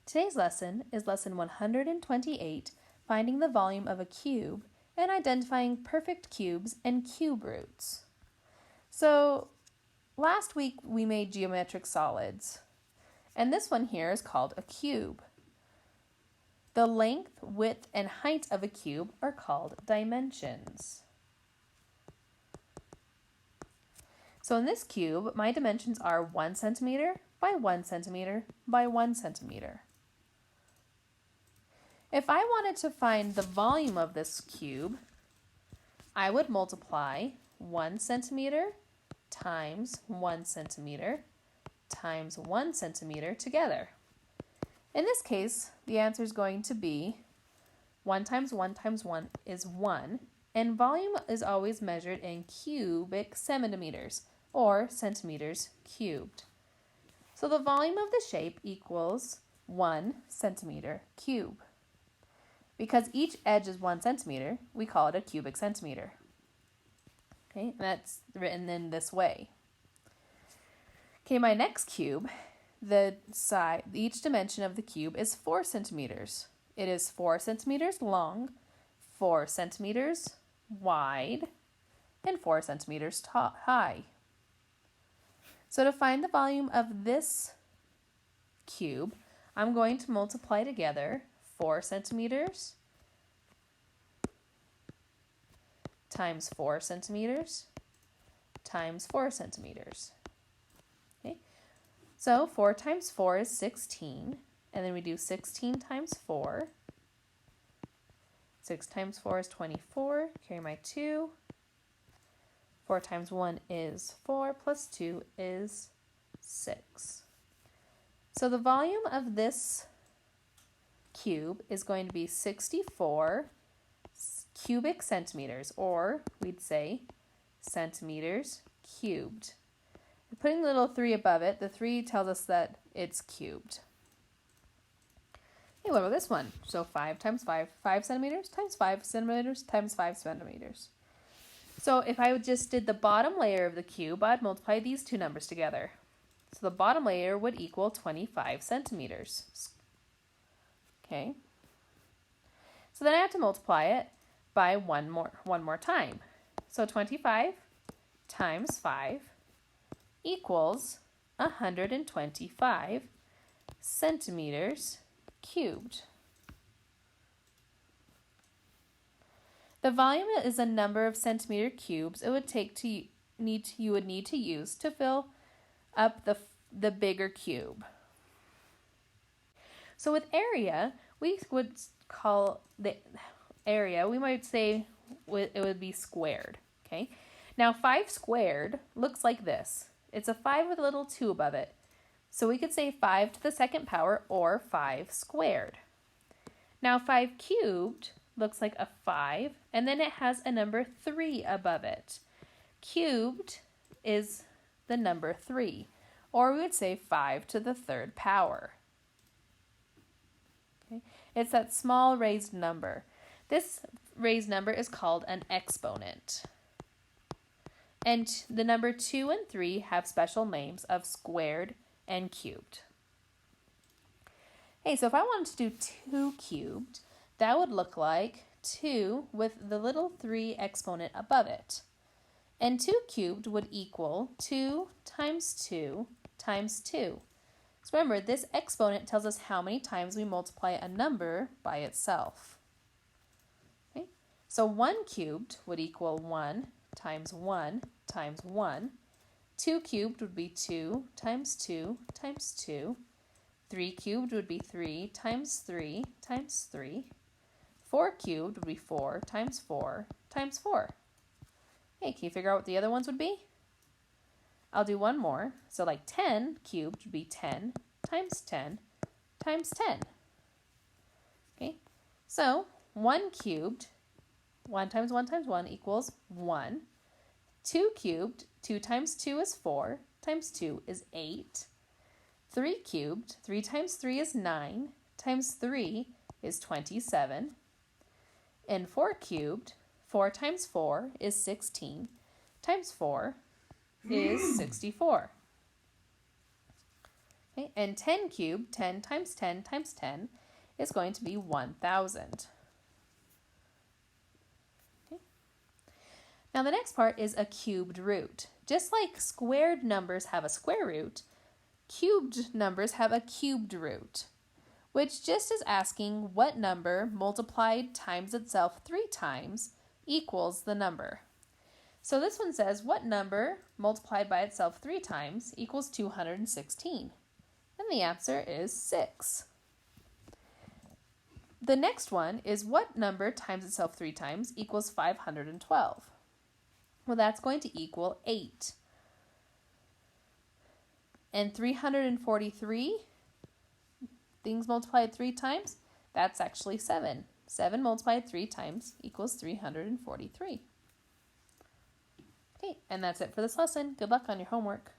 Today's lesson is lesson 128, finding the volume of a cube and identifying perfect cubes and cube roots. So last week we made geometric solids, and this one here is called a cube. The length, width, and height of a cube are called dimensions. So in this cube, my dimensions are 1 centimeter by 1 centimeter by 1 centimeter. If I wanted to find the volume of this cube, I would multiply 1 centimeter times 1 centimeter times 1 centimeter together. In this case, the answer is going to be 1 times 1 times 1 is 1, and volume is always measured in cubic centimeters, or centimeters cubed. So the volume of the shape equals 1 centimeter cube. Because each edge is 1 centimeter, we call it a cubic centimeter. Okay, and that's written in this way. Okay, my next cube, each dimension of the cube is 4 centimeters. It is 4 centimeters long, 4 centimeters wide, and 4 centimeters high. So to find the volume of this cube, I'm going to multiply together 4 centimeters times 4 centimeters times 4 centimeters. Okay, so 4 times 4 is 16, and then we do 16 times 4. 6 times 4 is 24, carry my 2. 4 times 1 is 4, plus 2 is 6. So the volume of this cube is going to be 64 cubic centimeters, or we'd say centimeters cubed. And putting the little 3 above it, the 3 tells us that it's cubed. Hey, what about this one? So 5 times 5, 5 centimeters times 5 centimeters times 5 centimeters. So if I just did the bottom layer of the cube, I'd multiply these two numbers together. So the bottom layer would equal 25 centimeters. Okay. So then I have to multiply it by one more time. So 25 times 5 equals 125 centimeters cubed. The volume is a number of centimeter cubes you would need to use to fill up the bigger cube. So with area, we would call the area, we might say it would be squared. Okay. Now 5 squared looks like this. It's a 5 with a little 2 above it. So we could say 5 to the second power, or 5 squared. Now 5 cubed looks like a 5, and then it has a number 3 above it. Cubed is the number 3, or we would say 5 to the third power. Okay. It's that small raised number. This raised number is called an exponent. And the number 2 and 3 have special names of squared and cubed. Hey, so if I wanted to do 2 cubed, that would look like 2 with the little 3 exponent above it. And 2 cubed would equal 2 times 2 times 2. So remember, this exponent tells us how many times we multiply a number by itself. Okay? So 1 cubed would equal 1 times 1 times 1. 2 cubed would be 2 times 2 times 2. 3 cubed would be 3 times 3 times 3. 4 cubed would be 4 times 4 times 4. Hey, can you figure out what the other ones would be? I'll do one more. So like 10 cubed would be 10 times 10 times 10. Okay, so 1 cubed, 1 times 1 times 1 equals 1. 2 cubed, 2 times 2 is 4, times 2 is 8. 3 cubed, 3 times 3 is 9, times 3 is 27. And 4 cubed, 4 times 4 is 16, times 4 is 64. Okay? And 10 cubed, 10 times 10 times 10, is going to be 1,000. Okay? Now the next part is a cubed root. Just like squared numbers have a square root, cubed numbers have a cubed root, which just is asking what number multiplied times itself 3 times equals the number. So this one says, what number multiplied by itself 3 times equals 216? And the answer is 6. The next one is, what number times itself 3 times equals 512? Well, that's going to equal 8. And 343 things multiplied 3 times, that's actually 7. 7 multiplied 3 times equals 343. Okay, and that's it for this lesson. Good luck on your homework.